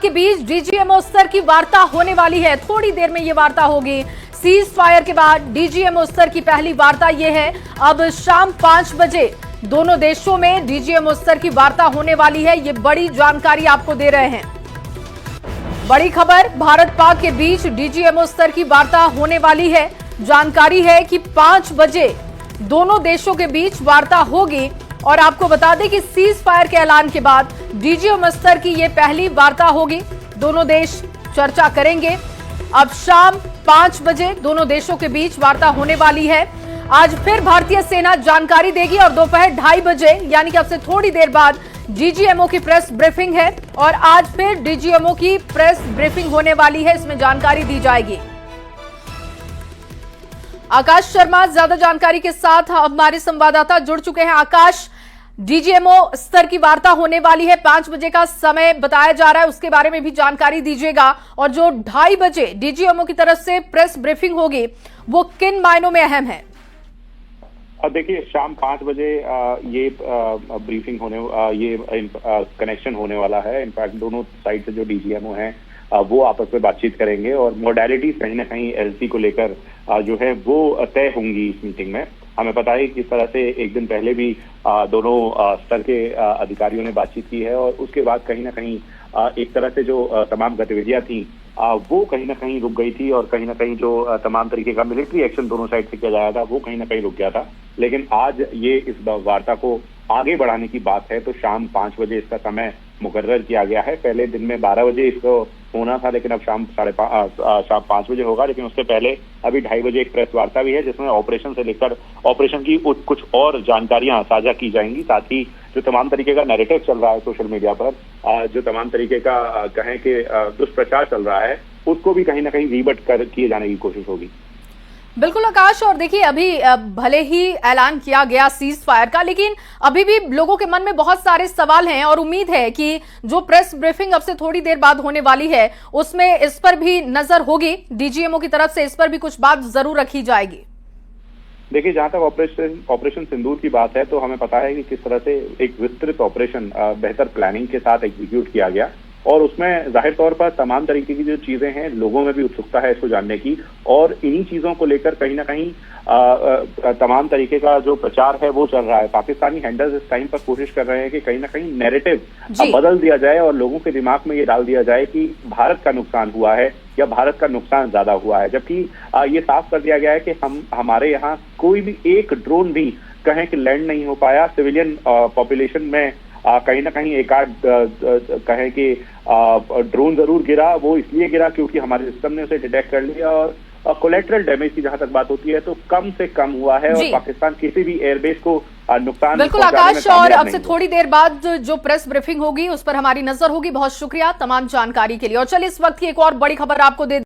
के बीच डीजीएमओ स्तर की वार्ता होने वाली है। थोड़ी देर में ये वार्ता होगी। सीज फायर के बाद डीजीएमओ स्तर की पहली वार्ता ये है। अब शाम 5 बजे दोनों देशों में डीजीएमओ स्तर की वार्ता होने वाली है। ये बड़ी जानकारी आपको दे रहे हैं। बड़ी खबर, भारत पाक के बीच डीजीएमओ स्तर की वार्ता होने वाली है। जानकारी है कि 5 बजे दोनों देशों के बीच वार्ता होगी और आपको बता दें कि सीज फायर के ऐलान के बाद डीजीएमओ स्तर की यह पहली वार्ता होगी। दोनों देश चर्चा करेंगे। अब शाम 5 बजे दोनों देशों के बीच वार्ता होने वाली है। आज फिर भारतीय सेना जानकारी देगी और दोपहर 2:30 बजे यानी कि अब से थोड़ी देर बाद डीजीएमओ की प्रेस ब्रीफिंग है और आज फिर डीजीएमओ की प्रेस ब्रीफिंग होने वाली है। इसमें जानकारी दी जाएगी। आकाश शर्मा ज्यादा जानकारी के साथ हमारे संवाददाता जुड़ चुके हैं। आकाश, डीजीएमओ स्तर की वार्ता होने वाली है, 5 बजे का समय बताया जा रहा है, उसके बारे में भी जानकारी दीजिएगा। और जो 2:30 बजे डीजीएमओ की तरफ से प्रेस ब्रीफिंग होगी वो किन मायनों में अहम है? देखिए, शाम 5 बजे ये ब्रीफिंग होने ये कनेक्शन होने वाला है। इनफैक्ट दोनों साइड से जो डीजीएमओ हैं वो आपस में बातचीत करेंगे और मोडालिटीज कहीं ना कहीं एलसी को लेकर जो है वो तय होंगी इस मीटिंग में। हमें पता है कि किस तरह से एक दिन पहले भी दोनों स्तर के अधिकारियों ने बातचीत की है और उसके बाद कहीं ना कहीं एक तरह से जो तमाम गतिविधियां थी वो कहीं ना कहीं रुक गई थी और कहीं ना कहीं जो तमाम तरीके का मिलिट्री एक्शन दोनों साइड से किया जा रहा था वो कहीं ना कहीं रुक गया था। लेकिन आज ये इस वार्ता को आगे बढ़ाने की बात है तो शाम 5 बजे इसका समय मुकर्रर किया गया है। पहले दिन में 12 बजे इसको होना था, लेकिन अब शाम 5 बजे होगा। लेकिन उससे पहले अभी 2:30 बजे एक प्रेस वार्ता भी है जिसमें ऑपरेशन से लेकर ऑपरेशन की कुछ और जानकारियां साझा की जाएंगी। साथ ही जो तमाम तरीके का नैरेटिव चल रहा है सोशल मीडिया पर, जो तमाम तरीके का कहें कि दुष्प्रचार चल रहा है, उसको भी कहीं ना कहीं रीबट किए जाने की कोशिश होगी। बिल्कुल आकाश, और देखिए अभी भले ही ऐलान किया गया सीज फायर का, लेकिन अभी भी लोगों के मन में बहुत सारे सवाल हैं और उम्मीद है कि जो प्रेस ब्रीफिंग अब से थोड़ी देर बाद होने वाली है उसमें इस पर भी नजर होगी। डीजीएमओ की तरफ से इस पर भी कुछ बात जरूर रखी जाएगी। देखिए, जहां तक ऑपरेशन सिंदूर की बात है तो हमें पता है कि किस तरह से एक विस्तृत ऑपरेशन बेहतर प्लानिंग के साथ एग्जीक्यूट किया गया और उसमें जाहिर तौर पर तमाम तरीके की जो चीजें हैं लोगों में भी उत्सुकता है इसको जानने की और इन्हीं चीजों को लेकर कहीं ना कहीं तमाम तरीके का जो प्रचार है वो चल रहा है। पाकिस्तानी हैंडल्स इस टाइम पर कोशिश कर रहे हैं कि कहीं ना कहीं नैरेटिव बदल दिया जाए और लोगों के दिमाग में ये डाल दिया जाए कि भारत का नुकसान हुआ है या भारत का नुकसान ज्यादा हुआ है, जबकि ये साफ कर दिया गया है कि हमारे यहाँ कोई भी एक ड्रोन भी कहें कि लैंड नहीं हो पाया। सिविलियन पॉपुलेशन में कहीं ना कहीं एक आध कहें कि ड्रोन जरूर गिरा, वो इसलिए गिरा क्योंकि हमारे सिस्टम ने उसे डिटेक्ट कर लिया और कोलेटरल डैमेज की जहां तक बात होती है तो कम से कम हुआ है और पाकिस्तान किसी भी एयरबेस को नुकसान बिल्कुल आकाश, और अब से थोड़ी देर बाद जो प्रेस ब्रीफिंग होगी उस पर हमारी नजर होगी। बहुत शुक्रिया तमाम जानकारी के लिए। और चलिए इस वक्त की एक और बड़ी खबर आपको दे